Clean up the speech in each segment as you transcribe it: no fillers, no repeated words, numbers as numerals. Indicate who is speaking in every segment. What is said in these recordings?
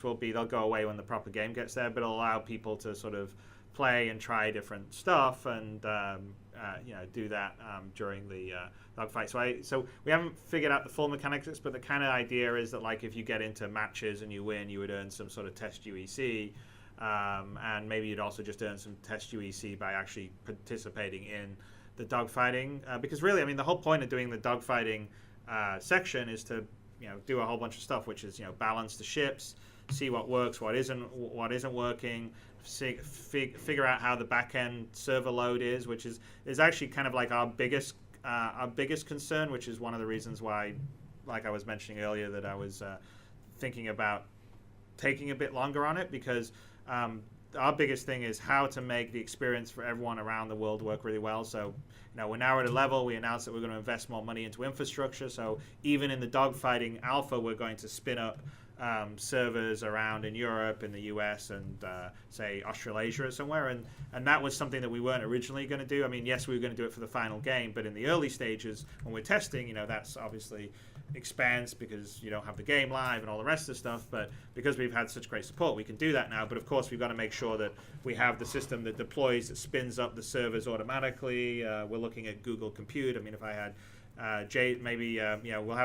Speaker 1: will be they'll go away when the proper game gets there, but it'll allow people to sort of play and try different stuff and do that during the dogfight. So we haven't figured out the full mechanics, but the kind of idea is that like if you get into matches and you win, you would earn some sort of test UEC, and maybe you'd also just earn some test UEC by actually participating in the dogfighting. Because really, I mean, the whole point of doing the dogfighting section is to do a whole bunch of stuff, which is balance the ships, see what works, what isn't working, figure out how the backend server load is, which is actually kind of like our biggest concern, which is one of the reasons why, like I was mentioning earlier, that I was thinking about taking a bit longer on it, because our biggest thing is how to make the experience for everyone around the world work really well. So we're now at a level, we announced that we're going to invest more money into infrastructure, so even in the dogfighting alpha we're going to spin up servers around in Europe, in the US, and say Australasia or somewhere, and that was something that we weren't originally going to do. I mean, yes, we were going to do it for the final game, but in the early stages when we're testing, that's obviously expands because you don't have the game live and all the rest of the stuff, but because we've had such great support, we can do that now. But of course, we've got to make sure that we have the system that deploys, that spins up the servers automatically. We're looking at Google Compute. I mean, if I had maybe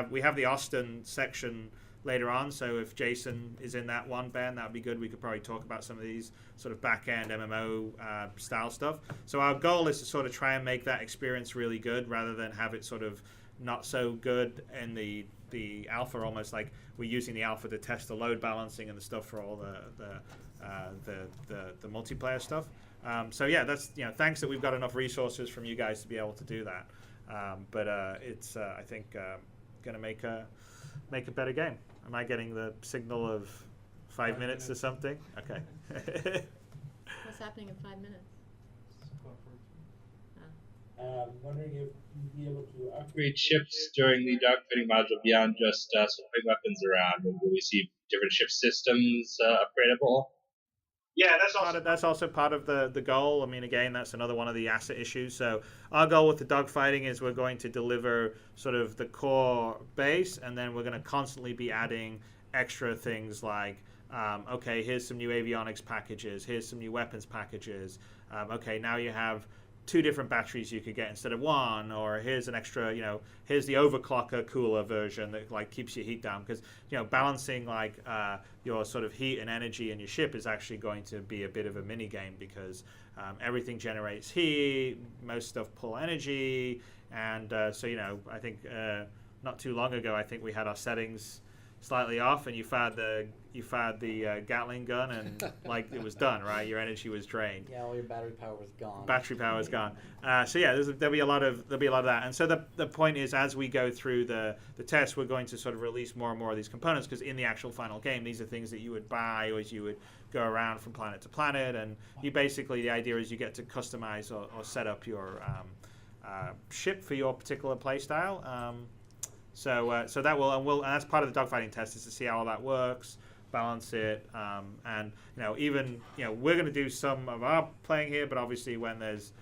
Speaker 1: we have the Austin section later on, so if Jason is in that one, Ben, that would be good. We could probably talk about some of these sort of back-end MMO style stuff. So our goal is to sort of try and make that experience really good rather than have it sort of not so good in the alpha, almost like we're using the alpha to test the load balancing and the stuff for all the multiplayer stuff. So yeah, that's thanks that we've got enough resources from you guys to be able to do that. But it's I think going to make a better game. Am I getting the signal of 5 minutes or something? Okay.
Speaker 2: What's happening in 5 minutes?
Speaker 3: Wondering if you'd be able to upgrade ships during the dogfighting module beyond just swapping weapons around. Will we see different ship systems upgradable?
Speaker 1: Yeah, that's also part of the goal. I mean, again, that's another one of the asset issues. So our goal with the dogfighting is we're going to deliver sort of the core base, and then we're going to constantly be adding extra things like, okay, here's some new avionics packages, here's some new weapons packages. Okay, now you have 2 different batteries you could get instead of 1, or here's an extra, here's the overclocker cooler version that like keeps your heat down, because balancing like your sort of heat and energy in your ship is actually going to be a bit of a mini game, because everything generates heat, most stuff pull energy, and so I think not too long ago I think we had our settings slightly off, and you fired the Gatling gun, and like it was done, right? Your energy was drained.
Speaker 4: Yeah, all your battery power was gone.
Speaker 1: Battery power is gone. So yeah, there'll be a lot of that. And so the point is, as we go through the test, we're going to sort of release more and more of these components, because in the actual final game, these are things that you would buy as you would go around from planet to planet, and you basically, the idea is you get to customize or set up your ship for your particular play style. So that will, and that's part of the dogfighting test, is to see how all that works, balance it, and even we're going to do some of our playing here, but obviously when there's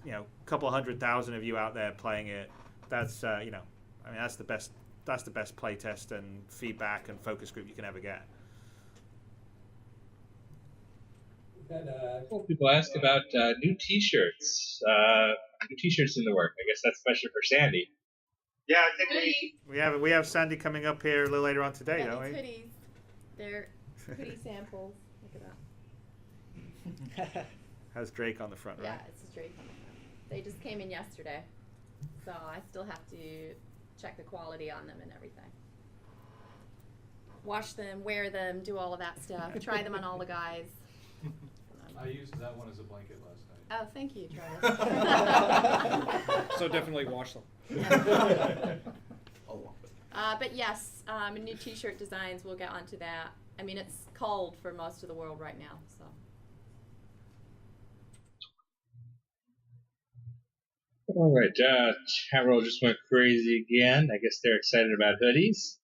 Speaker 1: a couple 100,000 of you out there playing it, that's I mean that's the best play test and feedback and focus group you can ever get.
Speaker 3: People ask about new T-shirts. New T-shirts in the work. I guess that's especially for Sandy.
Speaker 1: Yeah, I think we have Sandy coming up here a little later on today, don't we?
Speaker 2: Hoodies. They're hoodie samples. Look at that.
Speaker 1: Has Drake on the front, right?
Speaker 2: Yeah, it's Drake on the front. They just came in yesterday, so I still have to check the quality on them and everything. Wash them, wear them, do all of that stuff. Try them on all the guys.
Speaker 5: I used that one as a blanket last night.
Speaker 2: Oh, thank you, Travis.
Speaker 6: So definitely wash them.
Speaker 2: But yes, new T-shirt designs, we'll get onto that. I mean, it's cold for most of the world right now, so.
Speaker 3: All right, chat roll just went crazy again. I guess they're excited about hoodies.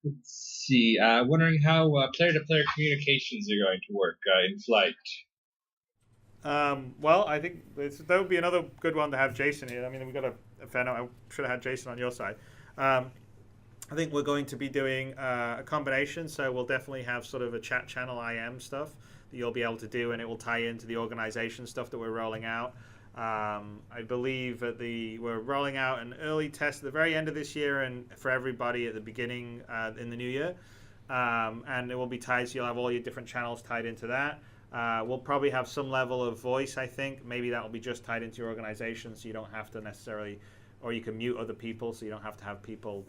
Speaker 3: Let's see. Wondering how player-to-player communications are going to work in flight.
Speaker 1: Well, I think that would be another good one to have Jason here. I mean, we've got a fair note. I should have had Jason on your side. I think we're going to be doing a combination, so we'll definitely have sort of a chat channel IM stuff that you'll be able to do, and it will tie into the organization stuff that we're rolling out. I believe we're rolling out an early test at the very end of this year and for everybody at the beginning in the new year. And it will be tied, so you'll have all your different channels tied into that. We'll probably have some level of voice, I think. Maybe that will be just tied into your organization, so you don't have to necessarily, or you can mute other people, so you don't have to have people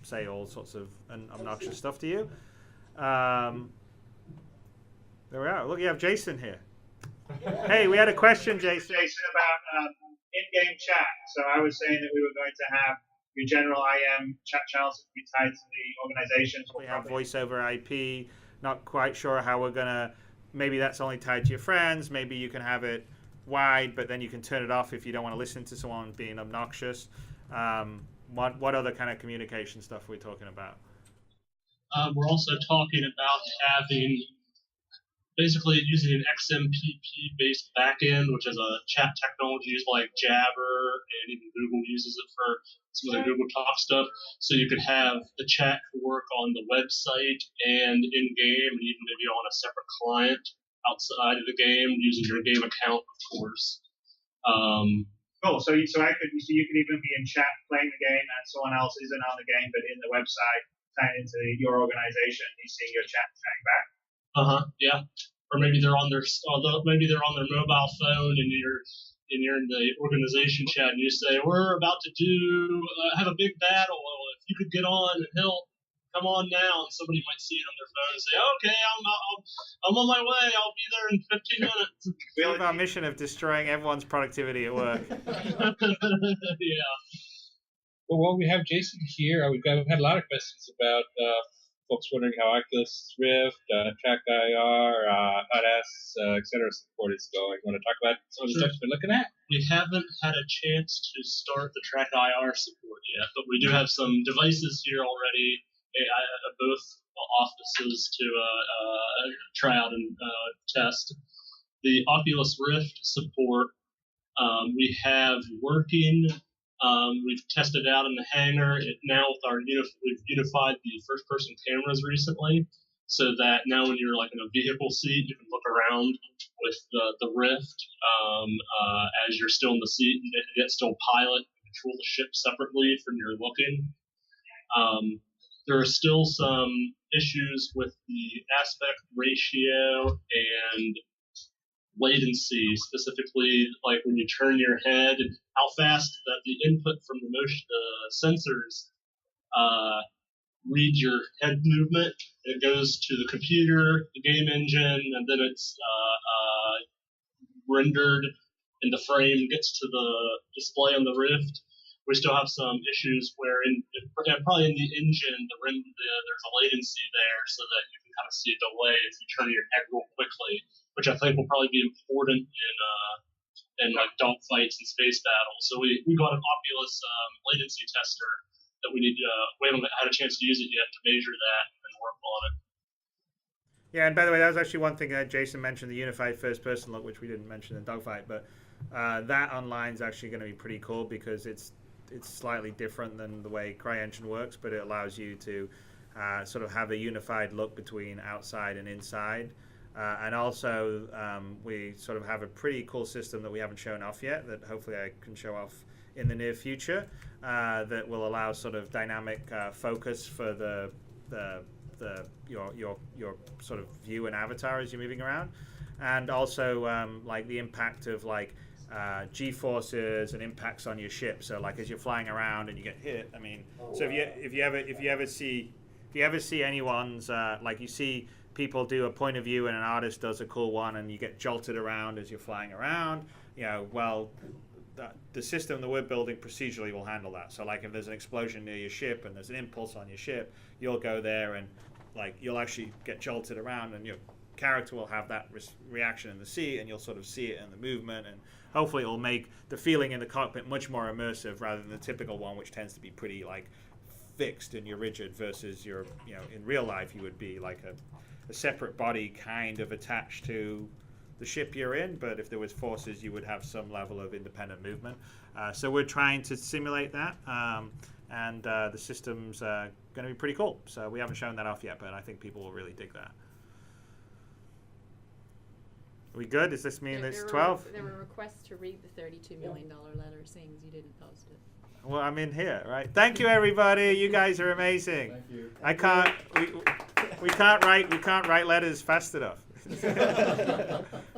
Speaker 1: say all sorts of obnoxious stuff to you. There we are. Look, you have Jason here. Hey, we had a question, Jason, about in-game chat. So I was saying that we were going to have your general IM chat channels to be tied to the organizations. We have voice over IP. Not quite sure how we're going to, maybe that's only tied to your friends. Maybe you can have it wide, but then you can turn it off if you don't want to listen to someone being obnoxious. What other kind of communication stuff are we talking about?
Speaker 4: We're also talking about having basically using an XMPP-based backend, which is a chat technology used like Jabber, and even Google uses it for some of the Google Talk stuff. So you could have the chat work on the website and in-game, and even maybe on a separate client outside of the game using your game account, of course.
Speaker 1: Cool. So you could even be in chat playing the game, and someone else isn't on the game but in the website, tied into your organization. You see your chat chatting back.
Speaker 4: Yeah. Or maybe they're on their mobile phone, and you're in the organization chat, and you say, "We're about to have a big battle. If you could get on and help, come on now." And somebody might see it on their phone and say, "Okay, I'm on my way. I'll be there in 15 minutes."
Speaker 1: We have our mission of destroying everyone's productivity at work.
Speaker 4: Yeah.
Speaker 3: Well, while we have Jason here, we've had a lot of questions about folks wondering how Oculus Rift, TrackIR, HUD, etc. support is going. You want to talk about some of the stuff you've been looking at?
Speaker 4: We haven't had a chance to start the TrackIR support yet, but we do have some devices here already at both offices to try out and test. The Oculus Rift support we have working. We've tested it out in the hangar. Now we've unified the first-person cameras recently, so that now when you're like in a vehicle seat, you can look around with the Rift as you're still in the seat, and yet still pilot and control the ship separately from your looking. There are still some issues with the aspect ratio and latency, specifically like when you turn your head and how fast that the input from the sensors read your head movement. It goes to the computer, the game engine, and then it's rendered, and the frame gets to the display on the Rift. We still have some issues where, probably in the engine, there's a latency there, so that you can kind of see a delay if you turn your head real quickly, which I think will probably be important in like dogfights and space battles. So we got an Oculus latency tester that we haven't had a chance to use it yet to measure that and work on it.
Speaker 1: Yeah, and by the way, that was actually one thing that Jason mentioned, the unified first-person look, which we didn't mention in Dogfight, but that online is actually going to be pretty cool because it's slightly different than the way CryEngine works, but it allows you to sort of have a unified look between outside and inside. And also, we sort of have a pretty cool system that we haven't shown off yet that hopefully I can show off in the near future that will allow sort of dynamic focus for your sort of view and avatar as you're moving around, and also like the impact of like G-forces and impacts on your ship. So like as you're flying around and you get hit, I mean, so if you ever see anyone's like you see people do a point of view and an artist does a cool one and you get jolted around as you're flying around, well, the system that we're building procedurally will handle that. So like if there's an explosion near your ship and there's an impulse on your ship, you'll go there and like you'll actually get jolted around and your character will have that reaction in the seat and you'll sort of see it in the movement, and hopefully it will make the feeling in the cockpit much more immersive rather than the typical one which tends to be pretty like fixed and you're rigid versus you're in real life you would be like a separate body kind of attached to the ship you're in, but if there was forces you would have some level of independent movement. So we're trying to simulate that. and the system's going to be pretty cool. So we haven't shown that off yet, but I think people will really dig that. Are we good? Does this mean it's 12?
Speaker 2: There were requests to read the $32 million letter, seeing as you didn't post it.
Speaker 1: Well, I'm in here, right? Thank you, everybody. You guys are amazing.
Speaker 5: Thank you.
Speaker 1: We can't write letters fast enough.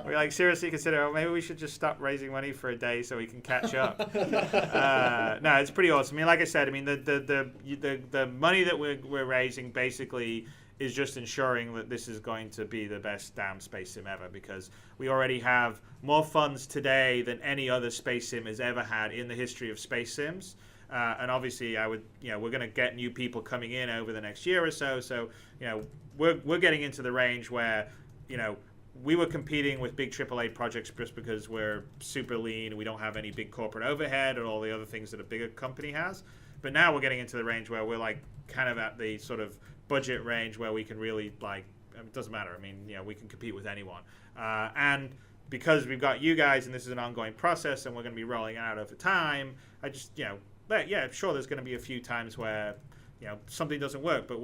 Speaker 1: We like seriously consider, oh, maybe we should just stop raising money for a day so we can catch up. No, it's pretty awesome. I mean, like I said, I mean the money that we're raising basically is just ensuring that this is going to be the best damn space sim ever, because we already have more funds today than any other space sim has ever had in the history of space sims. And obviously, we're going to get new people coming in over the next year or so. So, we're getting into the range where, we were competing with big AAA projects just because we're super lean and we don't have any big corporate overhead and all the other things that a bigger company has. But now we're getting into the range where we're like kind of at the sort of budget range where we can really it doesn't matter. I mean, we can compete with anyone. And because we've got you guys and this is an ongoing process and we're going to be rolling out over time, I just, sure, there's going to be a few times where, something doesn't work, but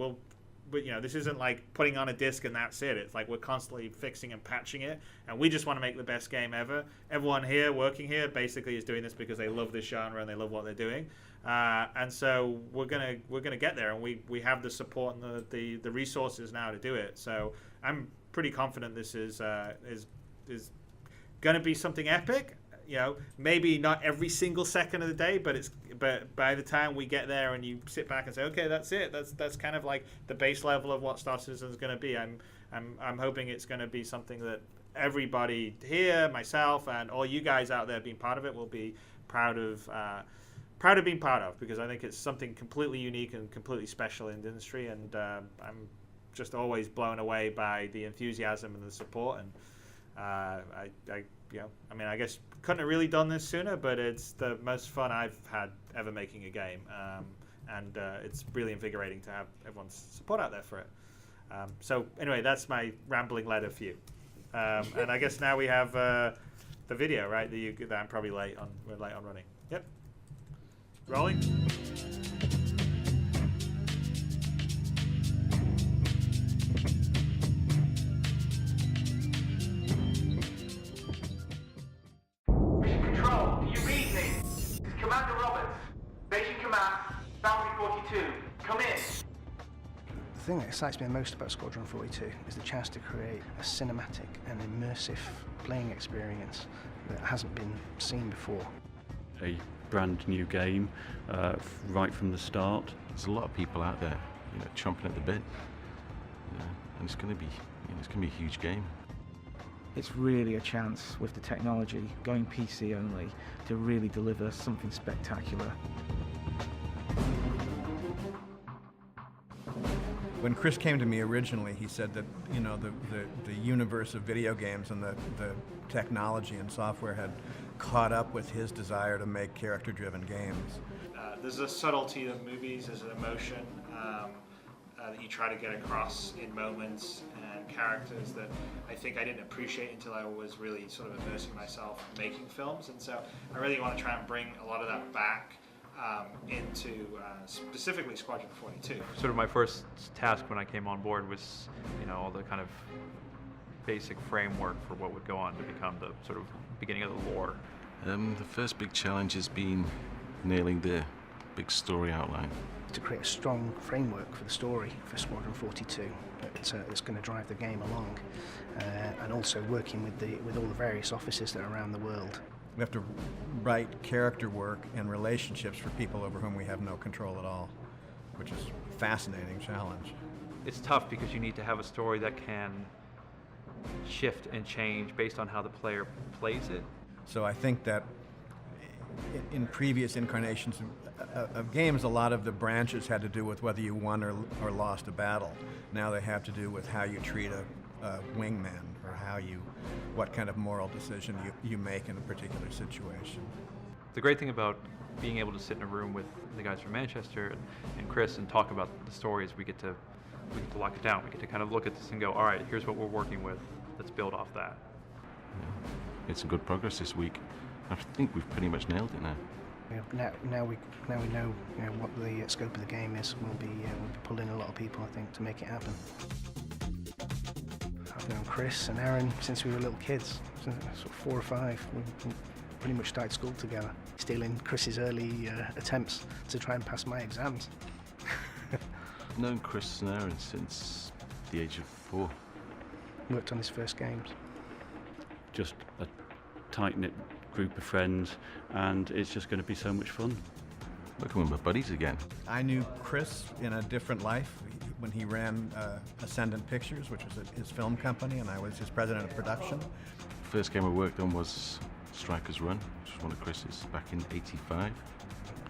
Speaker 1: this isn't like putting on a disc and that's it. It's like we're constantly fixing and patching it, and we just want to make the best game ever. Everyone here working here basically is doing this because they love this genre and they love what they're doing. And so we're gonna get there, and we have the support and the resources now to do it. So I'm pretty confident this is gonna be something epic. Maybe not every single second of the day, but by the time we get there and you sit back and say, okay, that's it. That's kind of like the base level of what Star Citizen is going to be. I'm hoping it's going to be something that everybody here, myself, and all you guys out there being part of it will be proud of being part of, because I think it's something completely unique and completely special in the industry, and I'm just always blown away by the enthusiasm and the support. And I guess couldn't have really done this sooner, but it's the most fun I've had ever making a game, and it's really invigorating to have everyone's support out there for it. So anyway, that's my rambling letter for you, and I guess now we have the video, right? That I'm probably late on. We're late on running. Yep. Rolling.
Speaker 6: The thing that excites me the most about Squadron 42 is the chance to create a cinematic and immersive playing experience that hasn't been seen before.
Speaker 7: A brand new game right from the start.
Speaker 8: There's a lot of people out there, chomping at the bit, and it's going to be, a huge game.
Speaker 9: It's really a chance with the technology going PC only to really deliver something spectacular.
Speaker 10: When Chris came to me originally, he said that the universe of video games and the technology and software had caught up with his desire to make character-driven games.
Speaker 1: There's a subtlety of movies, there's an emotion that you try to get across in moments and characters that I think I didn't appreciate until I was really sort of immersing myself making films. And so I really want to try and bring a lot of that back into specifically Squadron 42.
Speaker 11: Sort of my first task when I came on board was, all the kind of basic framework for what would go on to become the sort of beginning of the lore.
Speaker 8: The first big challenge has been nailing the big story outline.
Speaker 6: To create a strong framework for the story for Squadron 42 that's going to drive the game along, and also working with all the various offices that are around the world.
Speaker 10: We have to write character work and relationships for people over whom we have no control at all, which is a fascinating challenge.
Speaker 11: It's tough because you need to have a story that can shift and change based on how the player plays it.
Speaker 10: So I think that in previous incarnations of games, a lot of the branches had to do with whether you won or lost a battle. Now they have to do with how you treat a wingman, or what kind of moral decision you make in a particular situation.
Speaker 11: The great thing about being able to sit in a room with the guys from Manchester and Chris and talk about the stories, we get to lock it down. We get to kind of look at this and go, all right, here's what we're working with. Let's build off that.
Speaker 8: Yeah. It's some good progress this week. I think we've pretty much nailed it now.
Speaker 6: Now we know, what the scope of the game is. We'll be pulling a lot of people, I think, to make it happen. I've known Chris and Aaron since we were little kids, sort of 4 or 5. We pretty much started school together, stealing Chris's early attempts to try and pass my exams.
Speaker 8: I've known Chris and Aaron since the age of 4.
Speaker 6: Worked on his first games.
Speaker 7: Just a tight-knit group of friends, and it's just going to be so much fun.
Speaker 8: Working with my buddies again.
Speaker 10: I knew Chris in a different life when he ran Ascendant Pictures, which was his film company, and I was his president of production.
Speaker 8: The first game I worked on was Striker's Run, which was one of Chris's back in '85.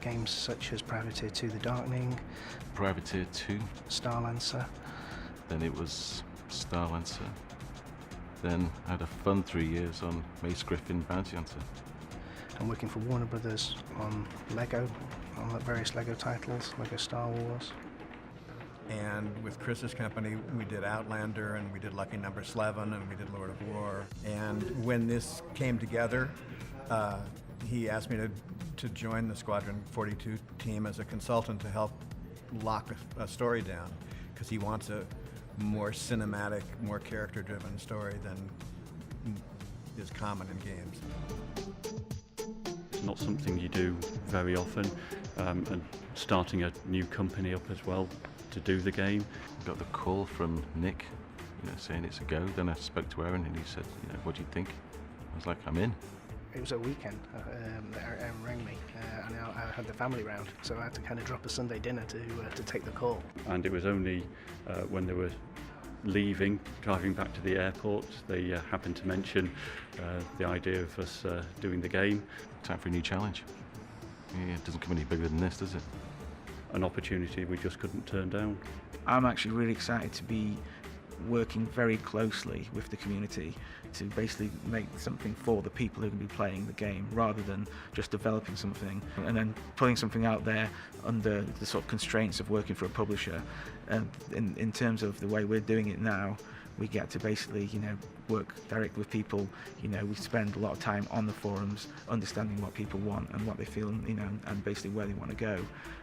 Speaker 6: Games such as Privateer 2 The Darkening,
Speaker 8: Privateer 2,
Speaker 6: Starlancer.
Speaker 8: then it was Starlancer. Then I had a fun 3 years on Mace Griffin Bounty Hunter.
Speaker 6: I'm working for Warner Brothers on Lego, on various Lego titles, Lego Star Wars.
Speaker 10: And with Chris's company, we did Outlander, and we did Lucky Number 11, and we did Lord of War. And when this came together, he asked me to join the Squadron 42 team as a consultant to help lock a story down, because he wants a more cinematic, more character-driven story than is common in games.
Speaker 7: It's not something you do very often, and starting a new company up as well to do the game.
Speaker 8: Got the call from Nick, saying it's a go. Then I spoke to Aaron and he said, what do you think? I was like, I'm in.
Speaker 6: It was a weekend that Aaron rang me, and I had the family round, so I had to kind of drop a Sunday dinner to take the call.
Speaker 7: And it was only when they were leaving, driving back to the airport, they happened to mention the idea of us doing the game.
Speaker 8: Time for a new challenge. Yeah, it doesn't come any bigger than this, does it?
Speaker 7: An opportunity we just couldn't turn down.
Speaker 9: I'm actually really excited to be working very closely with the community to basically make something for the people who can be playing the game, rather than just developing something and then putting something out there under the sort of constraints of working for a publisher. And in terms of the way we're doing it now, we get to basically, work directly with people. We spend a lot of time on the forums, understanding what people want and what they feel, and basically where they want to go.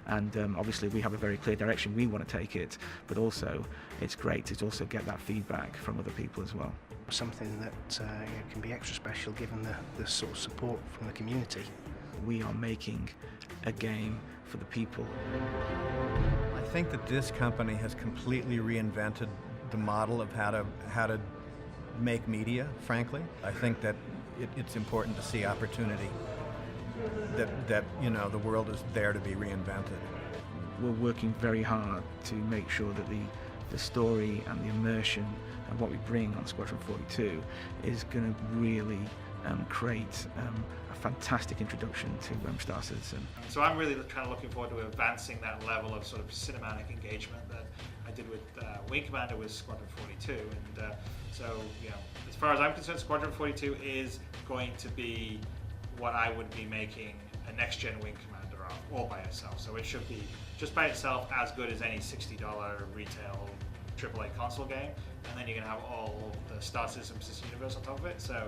Speaker 9: And obviously we have a very clear direction we want to take it, but also it's great to also get that feedback from other people as well.
Speaker 6: Something that can be extra special given the sort of support from the community.
Speaker 9: We are making a game for the people.
Speaker 10: I think that this company has completely reinvented the model of how to make media, frankly. I think that it's important to see opportunity, that the world is there to be reinvented.
Speaker 9: We're working very hard to make sure that the story and the immersion and what we bring on Squadron 42 is going to really create a fantastic introduction to Star Citizen.
Speaker 1: So I'm really kind of looking forward to advancing that level of sort of cinematic engagement that I did with Wing Commander with Squadron 42, and so as far as I'm concerned, Squadron 42 is going to be what I would be making a next-gen Wing Commander of, all by itself. So it should be just by itself as good as any $60 retail AAA console game, and then you're going to have all the Star Citizen Persistent Universe on top of it. So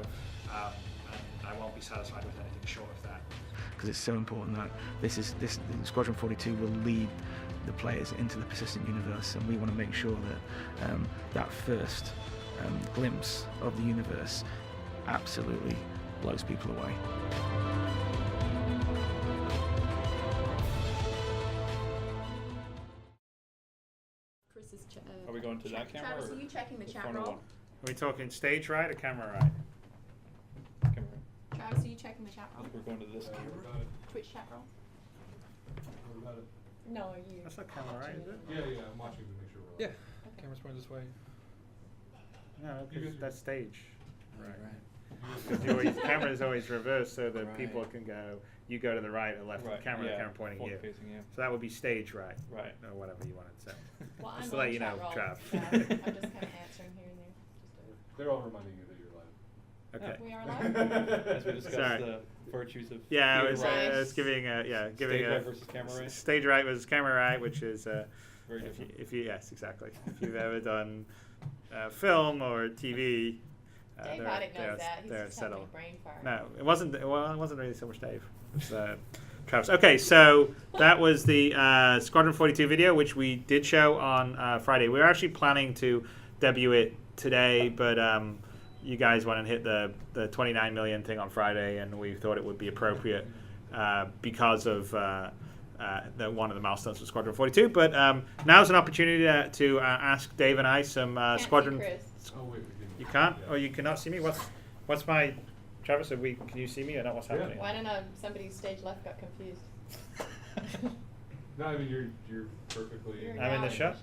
Speaker 1: and I won't be satisfied with anything short of that.
Speaker 9: Because it's so important that this Squadron 42 will lead the players into the Persistent Universe, and we want to make sure that that first glimpse of the universe absolutely blows people away.
Speaker 2: Chris's
Speaker 5: Are we going to that camera?
Speaker 2: Travis,
Speaker 5: or
Speaker 2: are you checking the chat
Speaker 5: front
Speaker 2: roll?
Speaker 5: one?
Speaker 1: Are we talking stage right or camera right?
Speaker 5: Camera.
Speaker 2: Travis, are you checking the chat
Speaker 5: I
Speaker 2: roll?
Speaker 5: think we're going to this camera.
Speaker 2: Twitch chat roll? No, are you?
Speaker 1: That's not camera right, is it?
Speaker 5: Yeah, I'm watching to make sure we're
Speaker 2: Okay.
Speaker 5: Camera's pointing this way.
Speaker 1: No,
Speaker 5: You
Speaker 1: because
Speaker 5: guys-
Speaker 1: that's stage.
Speaker 5: Right.
Speaker 1: Because camera is always reversed, so that
Speaker 5: Right.
Speaker 1: people can go. You go to the right or left of the camera, the camera pointing you.
Speaker 5: Facing you.
Speaker 1: So that would be stage right.
Speaker 5: Right.
Speaker 1: Or whatever you wanted to say.
Speaker 2: Well, I'm
Speaker 1: Just to
Speaker 2: on
Speaker 1: let you
Speaker 2: chat
Speaker 1: know,
Speaker 2: roll,
Speaker 1: Trav.
Speaker 2: so I'm just kind of answering here and there.
Speaker 5: They're all reminding you that you're live.
Speaker 1: Okay.
Speaker 2: We are live?
Speaker 5: As we discussed
Speaker 1: Sorry.
Speaker 5: the virtues of
Speaker 1: Yeah,
Speaker 5: theater
Speaker 1: it was,
Speaker 5: rights.
Speaker 1: it's giving
Speaker 5: Stage right versus camera right.
Speaker 1: Stage right was camera right, which is
Speaker 5: Very different.
Speaker 1: if you yes, exactly. If you've ever done film or TV,
Speaker 2: Dave
Speaker 1: they're-
Speaker 2: Haddock knows
Speaker 1: they're-
Speaker 2: that. He's
Speaker 1: they're
Speaker 2: just having a
Speaker 1: settled.
Speaker 2: brain fart.
Speaker 1: No, it wasn't really so much Dave. It was Travis. Okay, so that was the Squadron 42 video, which we did show on Friday. We were actually planning to debut it today, but you guys went and hit the 29 million thing on Friday, and we thought it would be appropriate because of one of the milestones for Squadron 42. But now's an opportunity to ask Dave and I some Squadron.
Speaker 5: Oh, wait,
Speaker 1: You can't, or you cannot see me. What's my Travis? Can you see me or not? What's happening?
Speaker 2: Why don't know? Somebody's stage left got confused.
Speaker 5: No, I mean you're perfectly.
Speaker 1: I'm in the shot.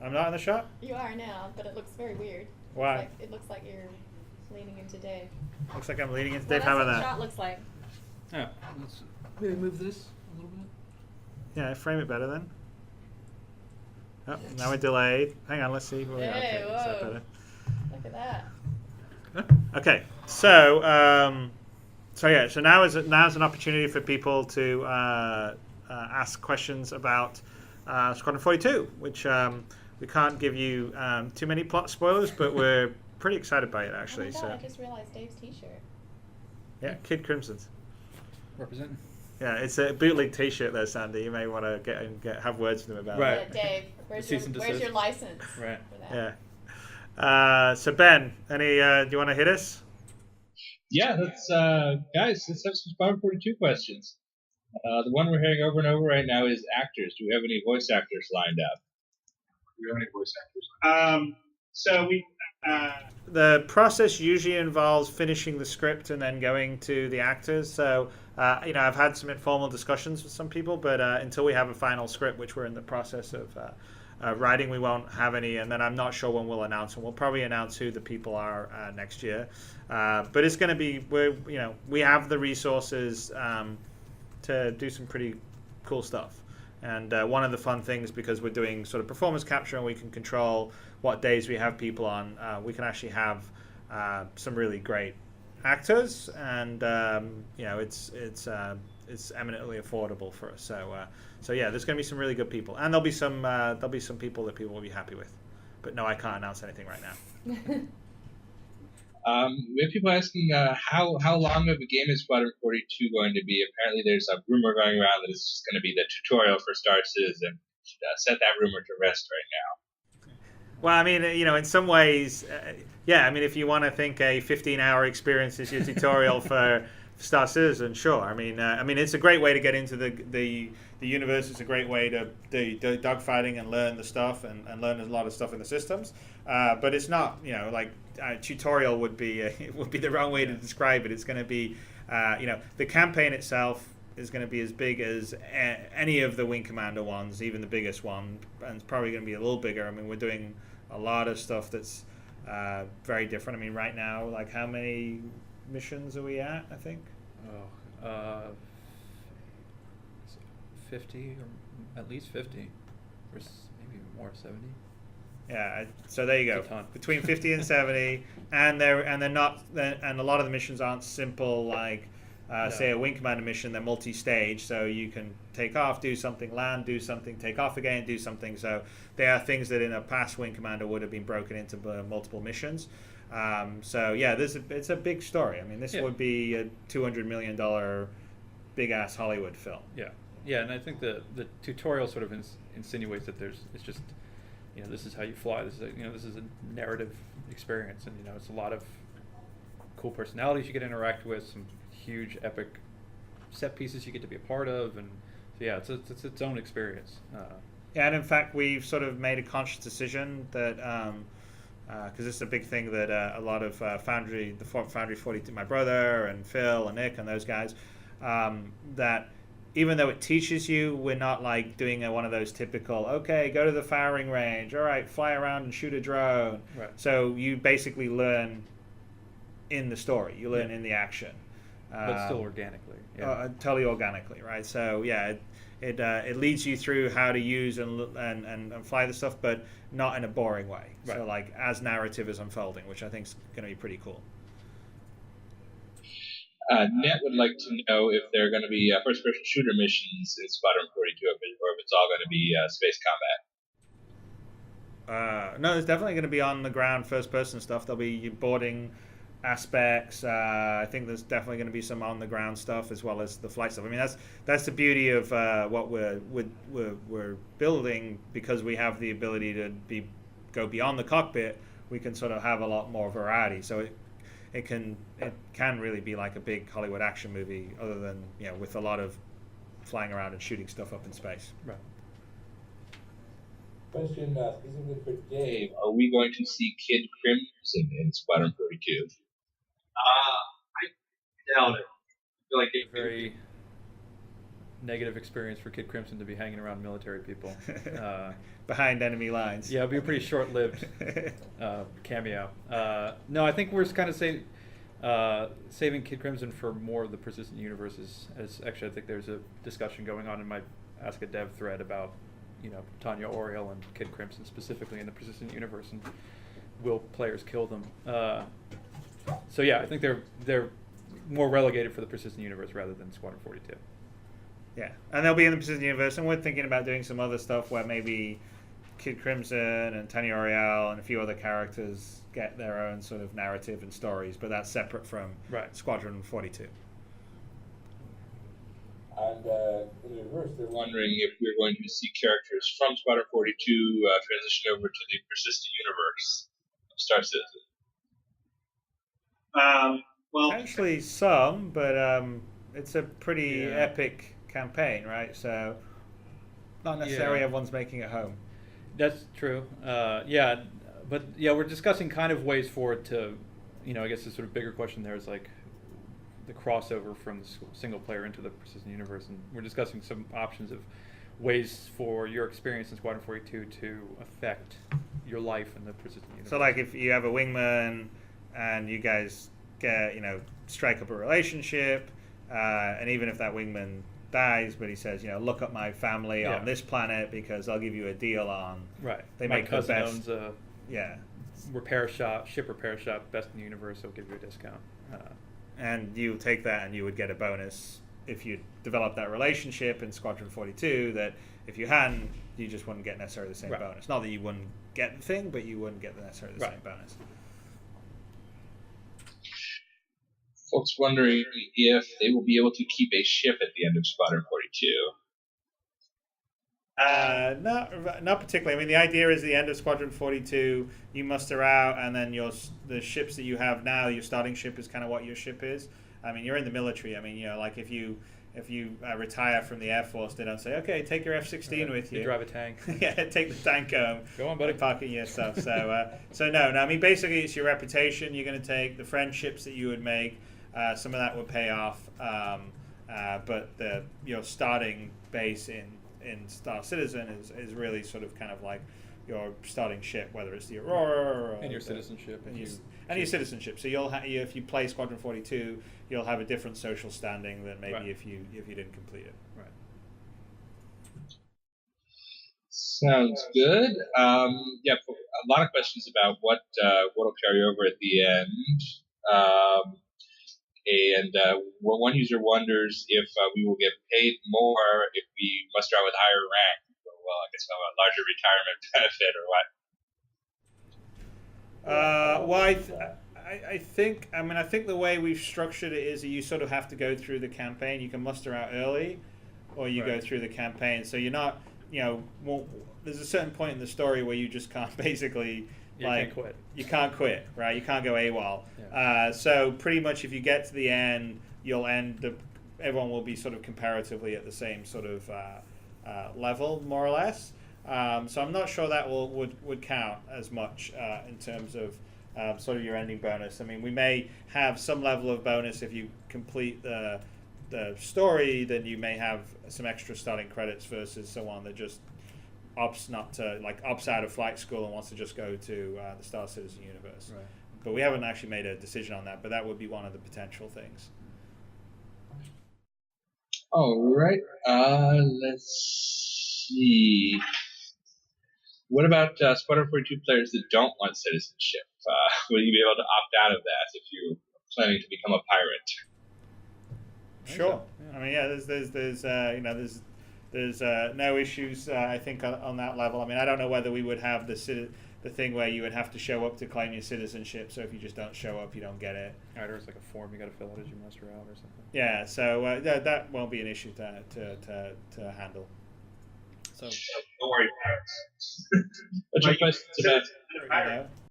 Speaker 1: I'm not in the shot.
Speaker 2: You are now, but it looks very weird.
Speaker 1: Why?
Speaker 2: It looks like you're leaning into Dave.
Speaker 1: Looks like I'm leaning into
Speaker 2: Well,
Speaker 1: Dave. How about
Speaker 2: that's what
Speaker 1: that?
Speaker 2: the shot looks like.
Speaker 11: Yeah. Let's maybe move this a little bit.
Speaker 1: Yeah, frame it better then. Oh, now we're delayed. Hang on, let's see. Where we are.
Speaker 2: Hey,
Speaker 1: Okay, is that
Speaker 2: whoa.
Speaker 1: better?
Speaker 2: Look at that.
Speaker 1: Okay, so so now's an opportunity for people to ask questions about Squadron 42, which we can't give you too many plot spoilers, but we're pretty excited by it actually.
Speaker 2: Oh my God,
Speaker 1: So
Speaker 2: I just realized Dave's T-shirt.
Speaker 1: yeah, Kid Crimson's.
Speaker 11: Representing.
Speaker 1: Yeah, it's a bootleg T-shirt there, Sandy. You may want to have words with him about
Speaker 11: Right.
Speaker 1: it.
Speaker 2: Yeah, Dave, where's your license?
Speaker 11: Right.
Speaker 2: For that?
Speaker 1: Yeah. So Ben, do you want to hit us?
Speaker 3: Yeah, guys, let's have some Squadron 42 questions. The one we're hearing over and over right now is actors. Do we have any voice actors lined up?
Speaker 5: Do we have any voice actors?
Speaker 1: So we. The process usually involves finishing the script and then going to the actors. So, I've had some informal discussions with some people, but until we have a final script, which we're in the process of writing, we won't have any. And then I'm not sure when we'll announce them. We'll probably announce who the people are next year. But it's going to be, we have the resources to do some pretty cool stuff. And one of the fun things, because we're doing sort of performance capture and we can control what days we have people on, we can actually have some really great actors, and it's eminently affordable for us. So yeah, there's going to be some really good people, and there'll be some people that people will be happy with. But no, I can't announce anything right now.
Speaker 3: We have people asking how long of a game is Squadron 42 going to be? Apparently, there's a rumor going around that it's going to be the tutorial for Star Citizen. Set that rumor to rest right now.
Speaker 1: Well, I mean, in some ways, yeah. I mean, if you want to think a 15-hour experience is your tutorial for Star Citizen, sure. I mean, it's a great way to get into the universe. It's a great way to do dogfighting and learn the stuff and learn a lot of stuff in the systems. But it's not, like tutorial would be the wrong way to describe it. It's going to be, the campaign itself is going to be as big as any of the Wing Commander ones, even the biggest one, and it's probably going to be a little bigger. I mean, we're doing a lot of stuff that's very different. I mean, right now, like, how many missions are we at, I think?
Speaker 11: 50, or at least 50, or maybe more, 70.
Speaker 1: Yeah, so there you go. Between 50 and 70, and they're not, and a lot of the missions aren't simple like, say, a Wing Commander mission. They're multi-stage, so you can take off, do something, land, do something, take off again, do something. So they are things that in a past Wing Commander would have been broken into multiple missions. So yeah, it's a big story. I mean, this would be a $200 million big ass Hollywood film.
Speaker 11: Yeah, and I think the tutorial sort of insinuates that it's just, this is how you fly. This is a narrative experience, and it's a lot of cool personalities you get to interact with, some huge epic set pieces you get to be a part of, and so yeah, it's its own experience.
Speaker 1: Yeah, and in fact, we've sort of made a conscious decision that. Because this is a big thing that a lot of Foundry 42, my brother and Phil and Nick and those guys, that even though it teaches you, we're not like doing one of those typical, okay, go to the firing range, all right, fly around and shoot a drone.
Speaker 11: Right.
Speaker 1: So you basically learn in the story, you learn in the action.
Speaker 11: But still organically. Yeah.
Speaker 1: Totally organically, right? So yeah, it leads you through how to use and fly the stuff, but not in a boring way. Right. So like as narrative is unfolding, which I think is going to be pretty cool.
Speaker 3: Net would like to know if there are going to be first-person shooter missions in Squadron 42, or if it's all going to be space combat.
Speaker 1: No, there's definitely going to be on the ground first-person stuff. There'll be boarding aspects. I think there's definitely going to be some on the ground stuff as well as the flight stuff. I mean, that's the beauty of what we're building, because we have the ability to go beyond the cockpit. We can sort of have a lot more variety. So it can really be like a big Hollywood action movie, other than, you know, with a lot of flying around and shooting stuff up in space.
Speaker 11: Right.
Speaker 3: Question specifically for Dave: are we going to see Kid Crimson in Squadron 42?
Speaker 11: I doubt it. I feel like it's a very negative experience for Kid Crimson to be hanging around military people.
Speaker 1: Behind enemy lines.
Speaker 11: Yeah, it'll be a pretty short-lived cameo. No, I think we're just kind of saving Kid Crimson for more of the persistent universes. Actually, I think there's a discussion going on in my Ask a Dev thread about, you know, Tanya Oriel and Kid Crimson specifically in the persistent universe, and will players kill them? So yeah, I think they're more relegated for the persistent universe rather than Squadron 42.
Speaker 1: Yeah, and they'll be in the persistent universe, and we're thinking about doing some other stuff where maybe Kid Crimson and Tanya Oriel and a few other characters get their own sort of narrative and stories, but that's separate from Squadron 42.
Speaker 3: And in reverse, they're wondering if we're going to see characters from Squadron 42 transition over to the persistent universe of Star Citizen.
Speaker 1: Well, actually some, but it's a pretty epic campaign, right? So not necessarily everyone's making it home.
Speaker 11: That's true. Yeah, but yeah, we're discussing kind of ways for it to, you know, I guess the sort of bigger question there is like the crossover from the single player into the persistent universe, and we're discussing some options of ways for your experience in Squadron 42 to affect your life in the persistent universe.
Speaker 1: So like if you have a wingman and you guys get, you know, strike up a relationship, and even if that wingman dies, but he says, you know, look up my family on this planet because I'll give you a deal on.
Speaker 11: Right.
Speaker 1: They
Speaker 11: My
Speaker 1: make the
Speaker 11: cousin
Speaker 1: best.
Speaker 11: owns a ship repair shop, best in the universe. I'll give you a discount.
Speaker 1: And you take that, and you would get a bonus if you develop that relationship in Squadron 42. That if you hadn't, you just wouldn't get necessarily the same bonus. Not that you wouldn't get the thing, but you wouldn't get necessarily the same bonus.
Speaker 3: Folks wondering if they will be able to keep a ship at the end of Squadron 42.
Speaker 1: Not particularly. I mean, the idea is the end of Squadron 42, you muster out, and then the ships that you have now, your starting ship is kind of what your ship is. I mean, you're in the military. I mean, you know, like if you retire from the Air Force, they don't say, okay, take your F-16 with you.
Speaker 11: You drive a tank.
Speaker 1: Yeah, take the tank home.
Speaker 11: Go on, buddy.
Speaker 1: Park it your stuff. So no. I mean, basically, it's your reputation. You're going to take the friendships that you would make. Some of that would pay off, but your starting base in Star Citizen is really sort of kind of like your starting ship, whether it's the Aurora or
Speaker 11: your citizenship,
Speaker 1: and your citizenship. So if you play Squadron 42, you'll have a different social standing than maybe if you didn't complete it.
Speaker 11: Right.
Speaker 3: Sounds good. Yeah, a lot of questions about what'll carry over at the end. And one user wonders if we will get paid more if we muster out with higher rank. Well, I guess a larger retirement benefit or what?
Speaker 1: I think the way we've structured it is that you sort of have to go through the campaign. You can muster out early, or you go through the campaign. So you're not, you know, there's a certain point in the story where you just can't basically.
Speaker 11: You can't quit.
Speaker 1: You can't quit, right? You can't go AWOL. Yeah. So pretty much if you get to the end, everyone will be sort of comparatively at the same sort of level, more or less. So I'm not sure that would count as much in terms of sort of your ending bonus. I mean, we may have some level of bonus if you complete the story, then you may have some extra starting credits versus someone that just opts out of flight school and wants to just go to the Star Citizen universe.
Speaker 11: Right.
Speaker 1: But we haven't actually made a decision on that, but that would be one of the potential things.
Speaker 3: All right. Let's see. What about Squadron 42 players that don't want citizenship? Will you be able to opt out of that if you're planning to become a pirate?
Speaker 1: Sure. I mean, yeah. There's no issues, I think, on that level. I mean, I don't know whether we would have the the thing where you would have to show up to claim your citizenship. So if you just don't show up, you don't get it.
Speaker 11: Or it's like a form you got to fill out as you muster out or something.
Speaker 1: Yeah, so that won't be an issue to handle. So
Speaker 3: Don't worry, parents. What's your questions about?